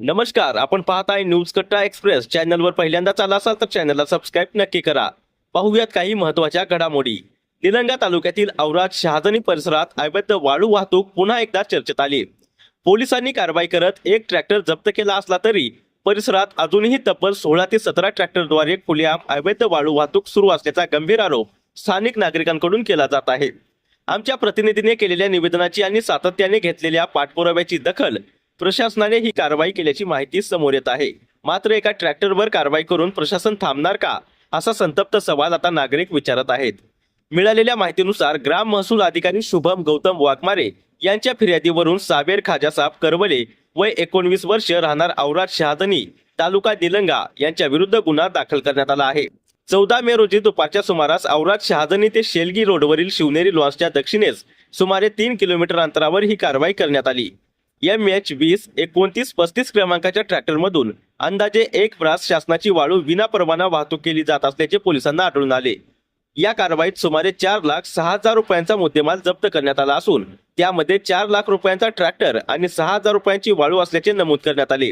नमस्कार, आपण पाहत आहे न्यूज कट्टा एक्सप्रेस. चॅनलवर पहिल्यांदाच आला असाल तर चॅनलला सबस्क्राईब नक्की करा. पाहूयात काही महत्त्वाच्या घडामोडी. निलंगा तालुक्यातील औराद शहाजनी परिसरात अवैध वाळू वाहतूक पुन्हा एकदा चर्चेत आली. पोलिसांनी कारवाई करत एक ट्रॅक्टर जप्त केला असला तरी परिसरात अजूनही तब्बल 16 ते 17 ट्रॅक्टरद्वारे खुलेआम अवैध वाळू वाहतूक सुरू असल्याचा गंभीर आरोप स्थानिक नागरिकांकडून केला जात आहे. आमच्या प्रतिनिधीने केलेल्या निवेदनाची आणि सातत्याने घेतलेल्या पाठपुराव्याची दखल प्रशासनाने ही कारवाई केल्याची माहिती समोर येत आहे. मात्र एका ट्रॅक्टरवर कारवाई करून प्रशासन थांबणार का, असा संतप्त सवाल आता नागरिक विचारत आहेत. मिळालेल्या माहितीनुसार ग्राम महसूल अधिकारी शुभम गौतम वाघमारे यांच्या फिर्यादीवरून साबेर खाजासाब करवले वय 19 वर्ष राहणार औराद शहाजनी तालुका निलंगा यांच्या विरुद्ध गुन्हा दाखल करण्यात आला आहे. 14 मे रोजी दुपारच्या सुमारास औराद शहाजनी ते शेलगी रोडवरील शिवनेरी लॉन्सच्या दक्षिणेस सुमारे 3 किलोमीटर अंतरावर ही कारवाई करण्यात आली. MH20-29-35 क्रमांकाच्या ट्रॅक्टरमधून अंदाजे 1 ब्रास शासनाची वाळू विना परवाना वाहतूक केली जात असल्याचे पोलिसांना आढळून आले. या कारवाईत सुमारे 4,06,000 रुपयांचा मुद्देमाल जप्त करण्यात आला असून त्यामध्ये 4 लाख रुपयांचा ट्रॅक्टर आणि 6,000 रुपयांची वाळू असल्याचे नमूद करण्यात आले.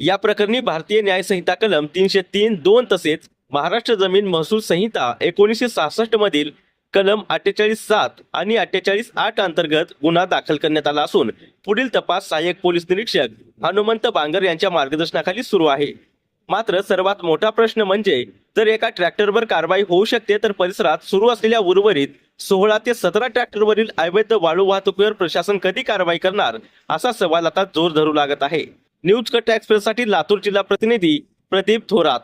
या प्रकरणी भारतीय न्याय संहिता कलम 303(2) तसेच महाराष्ट्र जमीन महसूल संहिता 1966 मधील कलम 48(7) आणि 48(8) अंतर्गत गुन्हा दाखल करण्यात आला असून पुढील तपास सहाय्यक पोलीस निरीक्षक हनुमंत बांगर यांच्या मार्गदर्शनाखाली सुरू आहे. मात्र सर्वात मोठा प्रश्न म्हणजे जर एका ट्रॅक्टरवर कारवाई होऊ शकते तर परिसरात सुरू असलेल्या उर्वरित 16 ते 17 ट्रॅक्टरवरील अवैध वाळू वाहतुकीवर प्रशासन कधी कारवाई करणार, असा सवाल आता जोर धरू लागत आहे. न्यूज कट्टा एक्सप्रेससाठी लातूर जिल्हा प्रतिनिधी प्रदीप थोरात.